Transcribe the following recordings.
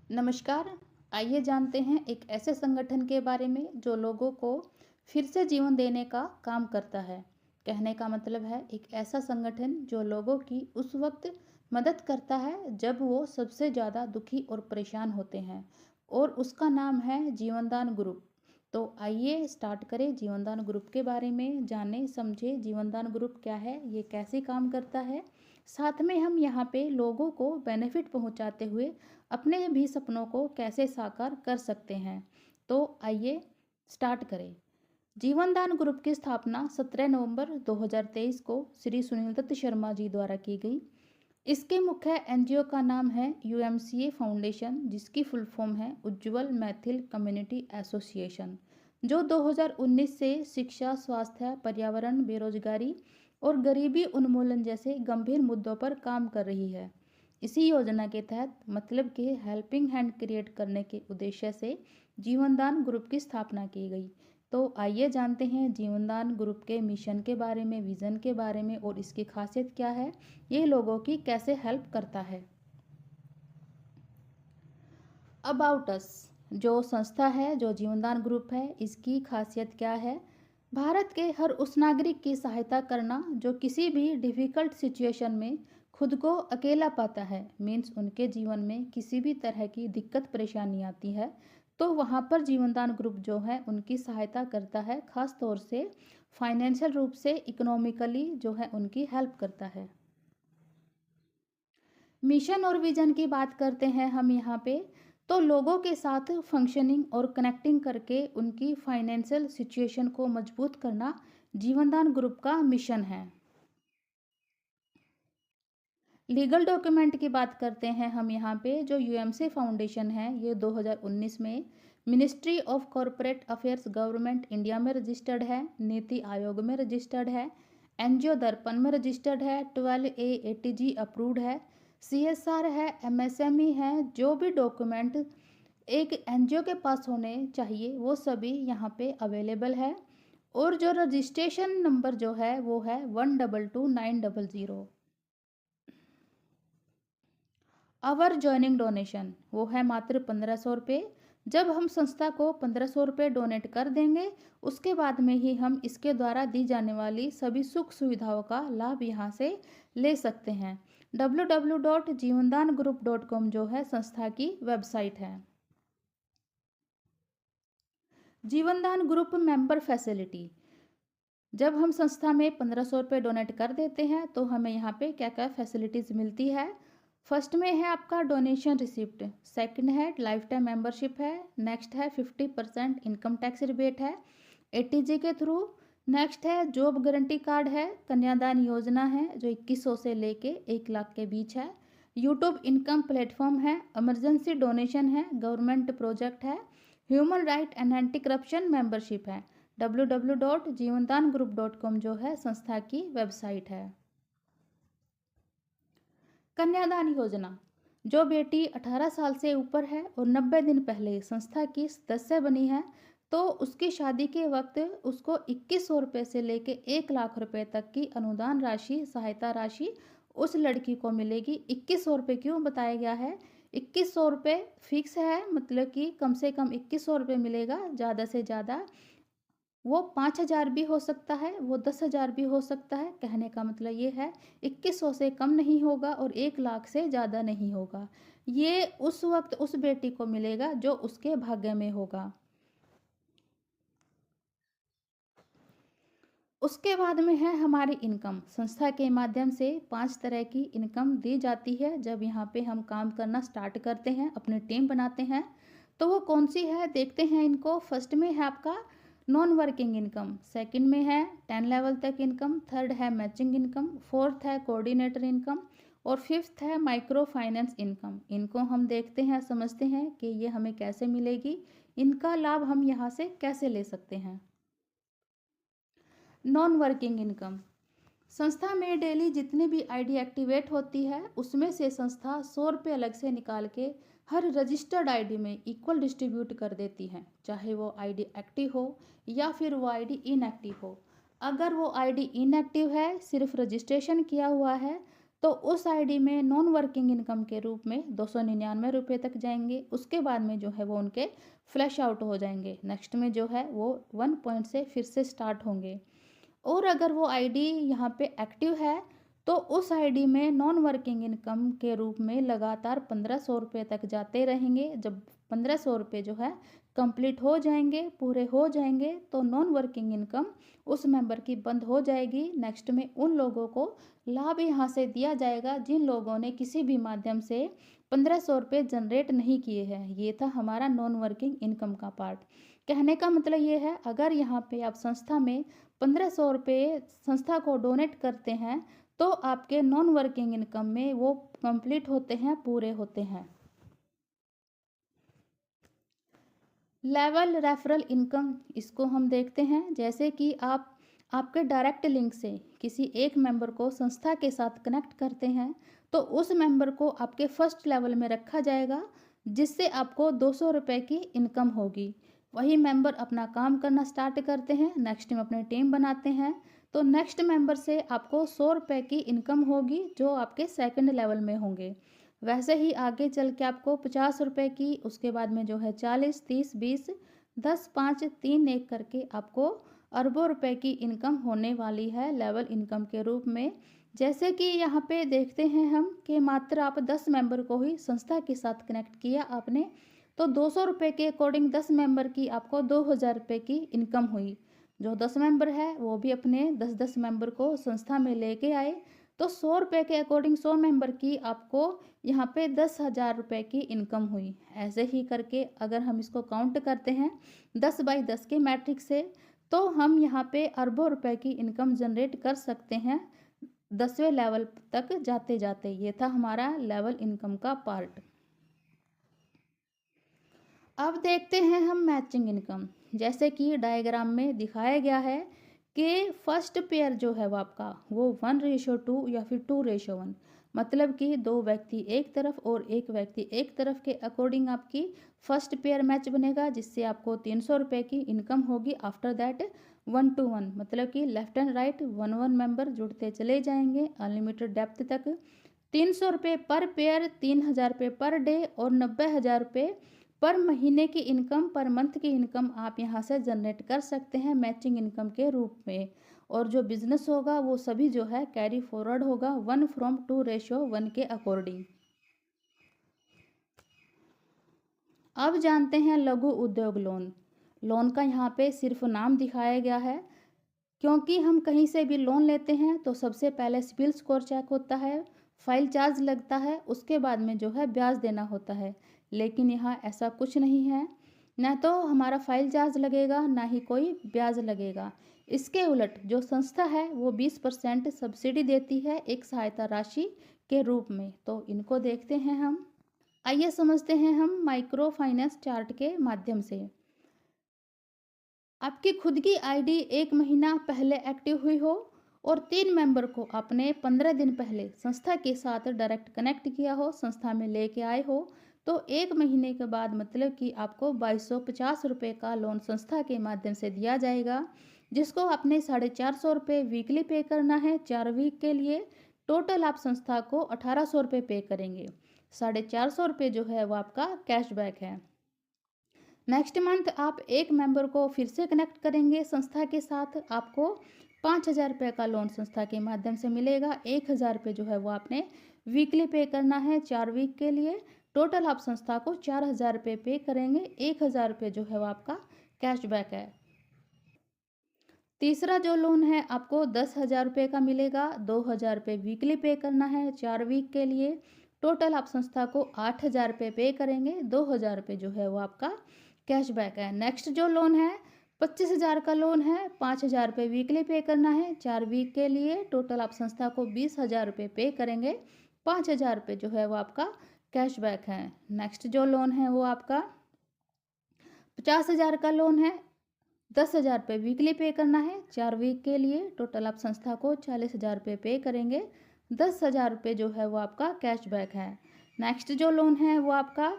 नमस्कार। आइए जानते हैं एक ऐसे संगठन के बारे में जो लोगों को फिर से जीवन देने का काम करता है। कहने का मतलब है एक ऐसा संगठन जो लोगों की उस वक्त मदद करता है जब वो सबसे ज़्यादा दुखी और परेशान होते हैं, और उसका नाम है जीवनदान ग्रुप। तो आइए स्टार्ट करें, जीवनदान ग्रुप के बारे में जाने समझे। जीवनदान ग्रुप क्या है, ये कैसे काम करता है, साथ में हम यहाँ पे लोगों को बेनिफिट पहुँचाते हुए अपने भी सपनों को कैसे साकार कर सकते हैं। तो आइए स्टार्ट करें। जीवनदान ग्रुप की स्थापना 17 नवंबर 2023 को श्री सुनील दत्त शर्मा जी द्वारा की गई। इसके मुख्य एनजीओ का नाम है यूएमसीए फाउंडेशन, जिसकी फुल फॉर्म है उज्ज्वल मैथिल कम्युनिटी एसोसिएशन, जो 2019 से शिक्षा, स्वास्थ्य, पर्यावरण, बेरोजगारी और गरीबी उन्मूलन जैसे गंभीर मुद्दों पर काम कर रही है। इसी योजना के तहत मतलब कि हेल्पिंग हैंड क्रिएट करने के उद्देश्य से जीवनदान ग्रुप की स्थापना की गई। तो आइए जानते हैं जीवनदान ग्रुप के मिशन के बारे में, विज़न के बारे में, और इसकी खासियत क्या है, ये लोगों की कैसे हेल्प करता है। अबाउट अस जो संस्था है, जो जीवनदान ग्रुप है, इसकी खासियत क्या है। भारत के हर उस नागरिक की सहायता करना जो किसी भी डिफ़िकल्ट सिचुएशन में खुद को अकेला पाता है। मीन्स उनके जीवन में किसी भी तरह की दिक्कत परेशानी आती है तो वहाँ पर जीवनदान ग्रुप जो है उनकी सहायता करता है, ख़ास तौर से फाइनेंशियल रूप से, इकोनॉमिकली जो है उनकी हेल्प करता है। मिशन और विजन की बात करते हैं हम यहाँ पे, तो लोगों के साथ फंक्शनिंग और कनेक्टिंग करके उनकी फाइनेंशियल सिचुएशन को मजबूत करना जीवनदान ग्रुप का मिशन है। लीगल डॉक्यूमेंट की बात करते हैं हम यहाँ पे, जो यूएमसी फाउंडेशन है ये 2019 में ministry of corporate affairs government India में रजिस्टर्ड है, नीति आयोग में रजिस्टर्ड है, एनजीओ दर्पण में रजिस्टर्ड है, 12A अप्रूव्ड है, सीएसआर है, एमएसएमई है। जो भी डॉक्यूमेंट एक एनजीओ के पास होने चाहिए वो सभी यहाँ पे अवेलेबल है। और जो रजिस्ट्रेशन नंबर जो है वो है 122900। आवर ज्वाइनिंग डोनेशन वो है मात्र 1500 रुपये। जब हम संस्था को 1500 रुपये डोनेट कर देंगे, उसके बाद में ही हम इसके द्वारा दी जाने वाली सभी सुख सुविधाओं का लाभ यहाँ से ले सकते हैं। www.jeevandangroup.com जो है संस्था की वेबसाइट है। जीवनदान ग्रुप मेंबर फैसिलिटी, जब हम संस्था में 1500 रुपये डोनेट कर देते हैं तो हमें यहाँ पे क्या क्या फैसिलिटीज़ मिलती है। फर्स्ट में है आपका डोनेशन रिसिप्ट, सेकंड है लाइफ टाइम मेंबरशिप है, नेक्स्ट है 50% इनकम टैक्स रिबेट है एटीजी के थ्रू, नेक्स्ट है जॉब गारंटी कार्ड है, कन्यादान योजना है जो 2100 से लेके 1 लाख के बीच है, यूट्यूब इनकम प्लेटफॉर्म है, इमरजेंसी डोनेशन है, गवर्नमेंट प्रोजेक्ट है, human right and anti corruption membership है। www.jeevandangroup.com जो है संस्था की वेबसाइट है। कन्यादान योजना, जो बेटी 18 साल से ऊपर है और 90 दिन पहले संस्था की सदस्य बनी है तो उसकी शादी के वक्त उसको 2100 रुपये से लेके 1 लाख रुपए तक की अनुदान राशि, सहायता राशि उस लड़की को मिलेगी। 2100 रुपये क्यों बताया गया है, 2100 रुपये फिक्स है, मतलब कि कम से कम 2100 रुपये मिलेगा, ज़्यादा से ज़्यादा वो 5000 भी हो सकता है, वो 10,000 भी हो सकता है। कहने का मतलब ये है 2100 से कम नहीं होगा और 1 लाख से ज़्यादा नहीं होगा। ये उस वक्त उस बेटी को मिलेगा जो उसके भाग्य में होगा। उसके बाद में है हमारी इनकम। संस्था के माध्यम से 5 तरह की इनकम दी जाती है जब यहाँ पे हम काम करना स्टार्ट करते हैं, अपनी टीम बनाते हैं। तो वो कौन सी है देखते हैं इनको। फर्स्ट में है आपका नॉन वर्किंग इनकम, सेकंड में है 10 लेवल तक इनकम, थर्ड है मैचिंग इनकम, फोर्थ है कोऑर्डिनेटर इनकम और फिफ्थ है माइक्रो फाइनेंस इनकम। इनको हम देखते हैं, समझते हैं कि ये हमें कैसे मिलेगी, इनका लाभ हम यहाँ से कैसे ले सकते हैं। नॉन वर्किंग इनकम, संस्था में डेली जितनी भी आईडी एक्टिवेट होती है उसमें से संस्था 100 रुपये अलग से निकाल के हर रजिस्टर्ड आईडी में इक्वल डिस्ट्रीब्यूट कर देती है, चाहे वो आईडी एक्टिव हो या फिर वो आईडी इनएक्टिव हो। अगर वो आईडी इनएक्टिव है, सिर्फ रजिस्ट्रेशन किया हुआ है, तो उस आईडी में नॉन वर्किंग इनकम के रूप में 299 रुपये तक जाएंगे। उसके बाद में जो है वो उनके फ्लैश आउट हो जाएंगे। नेक्स्ट में जो है वो 1 पॉइंट से फिर से स्टार्ट होंगे। और अगर वो आईडी यहाँ पे एक्टिव है तो उस आईडी में नॉन वर्किंग इनकम के रूप में लगातार 1500 रुपये तक जाते रहेंगे। जब 1500 रुपये जो है कंप्लीट हो जाएंगे, पूरे हो जाएंगे, तो नॉन वर्किंग इनकम उस मेंबर की बंद हो जाएगी। नेक्स्ट में उन लोगों को लाभ यहाँ से दिया जाएगा जिन लोगों ने किसी भी माध्यम से 1500 रुपये जनरेट नहीं किए हैं। ये था हमारा नॉन वर्किंग इनकम का पार्ट। कहने का मतलब ये है, अगर यहाँ पे आप संस्था में 1500 रुपये संस्था को डोनेट करते हैं तो आपके नॉन वर्किंग इनकम में वो कंप्लीट होते हैं, पूरे होते हैं। लेवल रेफरल इनकम, इसको हम देखते हैं। जैसे कि आप आपके डायरेक्ट लिंक से किसी एक मेंबर को संस्था के साथ कनेक्ट करते हैं तो उस मेंबर को आपके फर्स्ट लेवल में रखा जाएगा, जिससे आपको 200 रुपये की इनकम होगी। वही मेंबर अपना काम करना स्टार्ट करते हैं, नेक्स्ट में अपने टीम बनाते हैं, तो नेक्स्ट मेंबर से आपको 100 रुपये की इनकम होगी जो आपके सेकंड लेवल में होंगे। वैसे ही आगे चल के आपको 50 रुपये की, उसके बाद में जो है 40, 30, 20, 10, 5, 3, 1 करके आपको अरबों रुपए की इनकम होने वाली है लेवल इनकम के रूप में। जैसे कि यहाँ पे देखते हैं हम कि मात्र आप 10 मेंबर को ही संस्था के साथ कनेक्ट किया आपने, तो 200 रुपये के अकॉर्डिंग 10 मेंबर की आपको 2000 रुपये की इनकम हुई। जो 10 मेंबर है वो भी अपने 10-10 मेंबर को संस्था में लेके आए, तो 100 रुपये के अकॉर्डिंग 100 मेंबर की आपको यहाँ पे 10,000 रुपये की इनकम हुई। ऐसे ही करके अगर हम इसको काउंट करते हैं 10 बाई 10 के मैट्रिक से, तो हम यहाँ पे अरबों रुपए की इनकम जनरेट कर सकते हैं 10वें लेवल तक जाते जाते। ये था हमारा लेवल इनकम का पार्ट। अब देखते हैं हम मैचिंग इनकम। जैसे कि डायग्राम में दिखाया गया है कि फर्स्ट पेयर जो है वो आपका वो 1:2 या फिर 2:1, मतलब कि 2 व्यक्ति एक तरफ और 1 व्यक्ति एक तरफ के अकॉर्डिंग आपकी फर्स्ट पेयर मैच बनेगा, जिससे आपको 300 रुपये की इनकम होगी। आफ्टर दैट 1:1, मतलब कि लेफ्ट एंड राइट 1 मेंबर जुड़ते चले जाएंगे अनलिमिटेड डेप्थ तक। 300 रुपये पर पेयर, 3000 रुपये पर डे और 90,000 रुपये पर महीने की इनकम, पर मंथ की इनकम आप यहाँ से जनरेट कर सकते हैं मैचिंग इनकम के रूप में। और जो बिजनेस होगा वो सभी जो है कैरी फॉरवर्ड होगा 1:2 के अकॉर्डिंग। अब जानते हैं लघु उद्योग लोन। लोन का यहाँ पे सिर्फ नाम दिखाया गया है, क्योंकि हम कहीं से भी लोन लेते हैं तो सबसे पहले सिबिल स्कोर चेक होता है, फाइल चार्ज लगता है, उसके बाद में जो है ब्याज देना होता है। लेकिन यहाँ ऐसा कुछ नहीं है, ना तो हमारा फाइल चार्ज लगेगा ना ही कोई ब्याज लगेगा। इसके उलट जो संस्था है वो 20% सब्सिडी देती है एक सहायता राशि के रूप में। तो इनको देखते हैं हम। आइए समझते हैं हम माइक्रो फाइनेंस चार्ट के माध्यम से। आपकी खुद की आईडी 1 महीना पहले एक्टिव हुई हो और 3 मेंबर को आपने 15 दिन पहले संस्था के साथ डायरेक्ट कनेक्ट किया हो, संस्था में लेके आए हो, तो 1 महीने के बाद मतलब कि आपको 2250 रुपये का लोन संस्था के माध्यम से दिया जाएगा, जिसको आपने 450 रुपये वीकली पे करना है 4 वीक के लिए। टोटल आप संस्था को 1800 रुपये पे करेंगे। 450 रुपये जो है वो आपका कैशबैक है। नेक्स्ट मंथ आप एक मेंबर को फिर से कनेक्ट करेंगे संस्था के साथ, आपको 5,000 रुपये का लोन संस्था के माध्यम से मिलेगा। 1,000 रुपये जो है वो आपने वीकली पे करना है 4 वीक के लिए। टोटल आप संस्था को 4,000 रुपये पे करेंगे। 1,000 रुपये जो है वो आपका कैशबैक है। तीसरा जो लोन है आपको 10,000 रुपये का मिलेगा। 2,000 रुपये वीकली पे करना है 4 वीक के लिए। टोटल आप संस्था को 8,000 रुपये पे करेंगे। 2,000 रुपये जो है वो आपका कैशबैक है। नेक्स्ट जो लोन है 25,000 का लोन है। 5,000 रुपये वीकली पे करना है 4 वीक के लिए। टोटल आप संस्था को 20,000 रुपये पे करेंगे। 5,000 रुपये जो है वो आपका कैशबैक है। नेक्स्ट जो लोन है वो आपका 50,000 का लोन है। 10,000 रुपये वीकली पे करना है 4 वीक के लिए। टोटल आप संस्था को 40,000 रुपये पे करेंगे। 10,000 रुपये जो है वो आपका कैशबैक है। नेक्स्ट जो लोन है वो आपका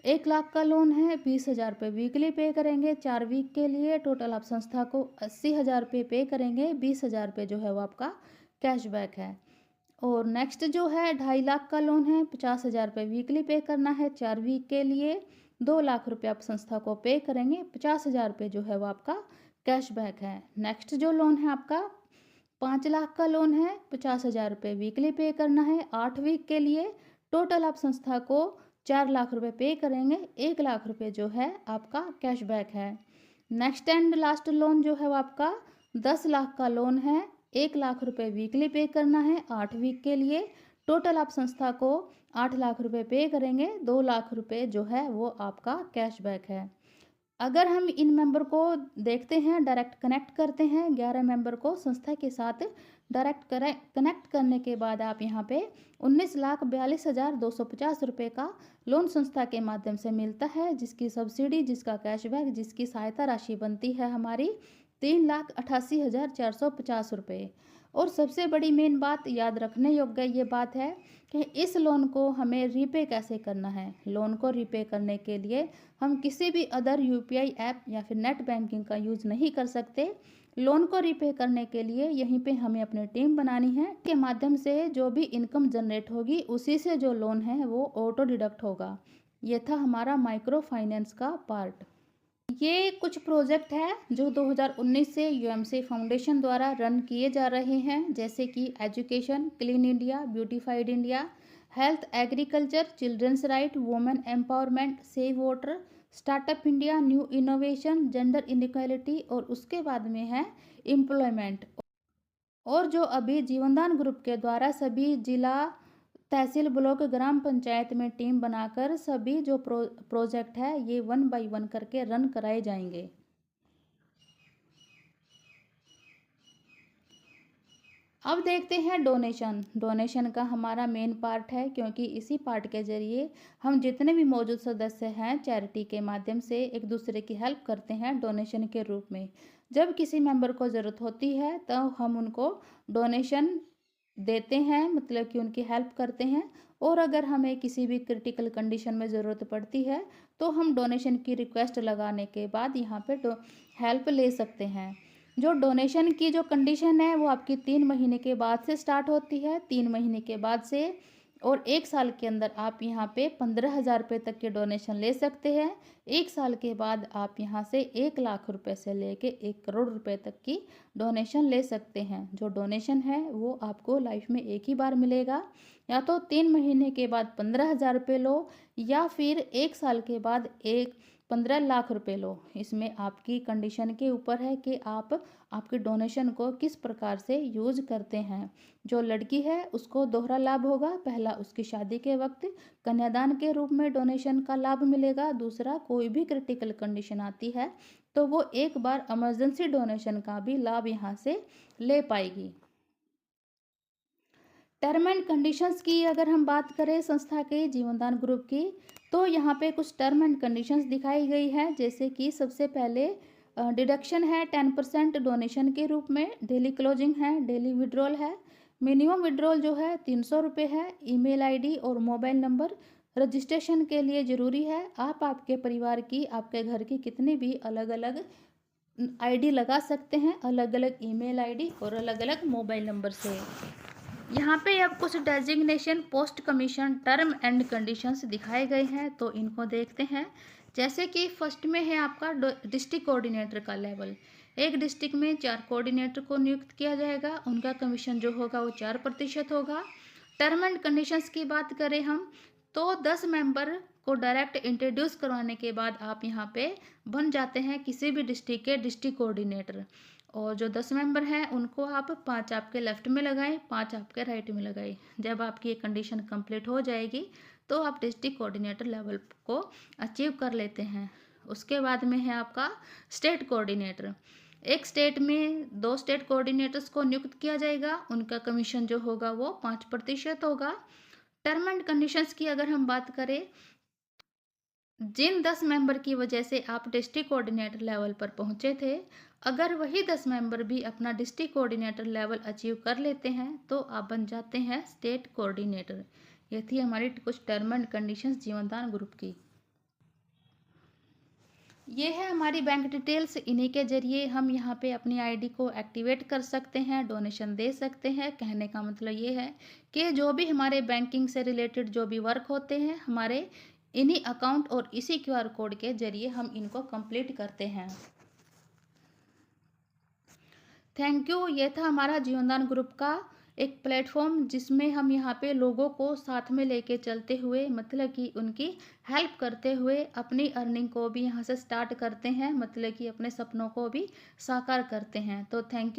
1 लाख का लोन है। 20,000 रुपये वीकली पे करेंगे 4 वीक के लिए। टोटल आप संस्था को 80,000 रुपये पे करेंगे। 20,000 रुपये जो है वो आपका कैशबैक है। और नेक्स्ट जो है 2.5 लाख का लोन है, 50,000 रुपये वीकली पे करना है 4 वीक के लिए। 2 लाख रुपये आप संस्था को पे करेंगे, 50,000 रुपये जो है वो आपका कैशबैक है। नेक्स्ट जो लोन है आपका 5 लाख का लोन है, 50,000 रुपये वीकली पे करना है 8 वीक के लिए। टोटल आप संस्था को 4 लाख रुपये पे करेंगे, 1 लाख रुपये जो है आपका कैशबैक है। नेक्स्ट एंड लास्ट लोन जो है वो आपका 10 लाख का लोन है, 1 लाख रुपये वीकली पे करना है 8 वीक के लिए। टोटल आप संस्था को 8 लाख रुपये पे करेंगे, 2 लाख रुपये जो है वो आपका कैशबैक है। अगर हम इन मेंबर को देखते हैं, डायरेक्ट कनेक्ट करते हैं 11 मेंबर को संस्था के साथ डायरेक्ट कनेक्ट करने के बाद आप यहाँ पे 19,42,250 रुपये का लोन संस्था के माध्यम से मिलता है, जिसकी सब्सिडी, जिसका कैशबैक, जिसकी सहायता राशि बनती है हमारी 3,88,450 रुपये। और सबसे बड़ी मेन बात याद रखने योग्य ये बात है कि इस लोन को हमें रीपे कैसे करना है। लोन को रीपे करने के लिए हम किसी भी अदर यूपीआई ऐप या फिर नेट बैंकिंग का यूज़ नहीं कर सकते। लोन को रीपे करने के लिए यहीं पे हमें अपनी टीम बनानी है, के माध्यम से जो भी इनकम जनरेट होगी उसी से जो लोन है वो ऑटो डिडक्ट होगा। ये था हमारा माइक्रो फाइनेंस का पार्ट। ये कुछ प्रोजेक्ट है जो 2019 से यूएमसी फाउंडेशन द्वारा रन किए जा रहे हैं, जैसे कि education, clean India, beautified India, health, agriculture, children's right, women empowerment, save water, startup India, new innovation, gender inequality और उसके बाद में है एम्प्लॉयमेंट। और जो अभी जीवनदान ग्रुप के द्वारा सभी जिला, तहसील, ब्लॉक, ग्राम पंचायत में टीम बनाकर सभी जो प्रोजेक्ट है ये 1 बाय 1 करके रन कराए जाएंगे। अब देखते हैं डोनेशन। डोनेशन का हमारा मेन पार्ट है, क्योंकि इसी पार्ट के जरिए हम जितने भी मौजूद सदस्य हैं चैरिटी के माध्यम से एक दूसरे की हेल्प करते हैं डोनेशन के रूप में। जब किसी मेंबर को ज़रूरत होती है तो हम उनको डोनेशन देते हैं, मतलब कि उनकी हेल्प करते हैं। और अगर हमें किसी भी क्रिटिकल कंडीशन में ज़रूरत पड़ती है तो हम डोनेशन की रिक्वेस्ट लगाने के बाद यहाँ पे हेल्प ले सकते हैं। जो डोनेशन की जो कंडीशन है वो आपकी 3 महीने के बाद से स्टार्ट होती है, 3 महीने के बाद से। और 1 साल के अंदर आप यहाँ पे 15,000 रुपये तक के डोनेशन ले सकते हैं। 1 साल के बाद आप यहाँ से 1 लाख रुपए से लेके 1 करोड़ रुपए तक की डोनेशन ले सकते हैं। जो डोनेशन है वो आपको लाइफ में एक ही बार मिलेगा, या तो 3 महीने के बाद 15,000 रुपये लो, या फिर 1 साल के बाद 15 लाख रुपए लो। इसमें आपकी कंडीशन के ऊपर है कि आप आपके डोनेशन को किस प्रकार से यूज करते हैं। जो लड़की है उसको दोहरा लाभ होगा। पहला, उसकी शादी के वक्त कन्यादान के रूप में डोनेशन का लाभ मिलेगा। दूसरा, कोई भी क्रिटिकल कंडीशन आती है तो वो एक बार इमरजेंसी डोनेशन का भी लाभ यहाँ से ले पाएगी। टर्म एंड कंडीशंस की अगर हम बात करें संस्था के जीवनदान ग्रुप की, तो यहाँ पे कुछ टर्म एंड कंडीशंस दिखाई गई है। जैसे कि सबसे पहले डिडक्शन है 10% डोनेशन के रूप में, डेली क्लोजिंग है, डेली विड्रॉल है, मिनिमम विड्रॉल जो है 300 रुपये है, ईमेल आईडी और मोबाइल नंबर रजिस्ट्रेशन के लिए ज़रूरी है। आप आपके परिवार की, आपके घर की कितनी भी अलग अलग आईडी लगा सकते हैं, अलग अलग ईमेल आईडी और अलग अलग मोबाइल नंबर से। यहाँ पे अब कुछ designation, post commission, term and conditions दिखाए गए हैं, तो इनको देखते हैं। जैसे कि फर्स्ट में है आपका डिस्ट्रिक्ट कोऑर्डिनेटर का लेवल। एक डिस्ट्रिक्ट में 4 कोऑर्डिनेटर को नियुक्त किया जाएगा, उनका कमीशन जो होगा वो 4% होगा। टर्म एंड कंडीशंस की बात करें हम, तो 10 मेंबर को डायरेक्ट इंट्रोड्यूस करवाने के बाद आप यहाँ पे बन जाते हैं किसी भी डिस्ट्रिक्ट के डिस्ट्रिक्ट कोऑर्डिनेटर। और जो 10 मेंबर हैं उनको आप 5 आपके लेफ्ट में लगाएं, 5 आपके राइट में लगाएं। जब आपकी ये कंडीशन कंप्लीट हो जाएगी तो आप डिस्ट्रिक्ट कोऑर्डिनेटर लेवल को अचीव कर लेते हैं। उसके बाद में है आपका स्टेट कोऑर्डिनेटर। एक स्टेट में 2 स्टेट कोऑर्डिनेटर्स को नियुक्त किया जाएगा, उनका कमीशन जो होगा वो 5% होगा। टर्म एंड कंडीशंस की अगर हम बात करें, जिन 10 मेंबर की वजह से आप डिस्ट्रिक्ट कोऑर्डिनेटर लेवल पर पहुंचे थे, अगर वही 10 मेंबर भी अपना डिस्ट्रिक्ट कोऑर्डिनेटर लेवल अचीव कर लेते हैं तो आप बन जाते हैं स्टेट कोऑर्डिनेटर। ये थी हमारी कुछ टर्म एंड कंडीशंस जीवनदान ग्रुप की। ये है हमारी बैंक डिटेल्स। इन्हीं के ज़रिए हम यहाँ पे अपनी आईडी को एक्टिवेट कर सकते हैं, डोनेशन दे सकते हैं। कहने का मतलब ये है कि जो भी हमारे बैंकिंग से रिलेटेड जो भी वर्क होते हैं, हमारे इन्हीं अकाउंट और इसी क्यूआर कोड के ज़रिए हम इनको कंप्लीट करते हैं। Thank you. ये था हमारा जीवनदान ग्रुप का एक प्लेटफॉर्म, जिसमें हम यहाँ पे लोगों को साथ में लेके चलते हुए, मतलब कि उनकी हेल्प करते हुए अपनी अर्निंग को भी यहाँ से स्टार्ट करते हैं, मतलब कि अपने सपनों को भी साकार करते हैं। तो थैंक यू।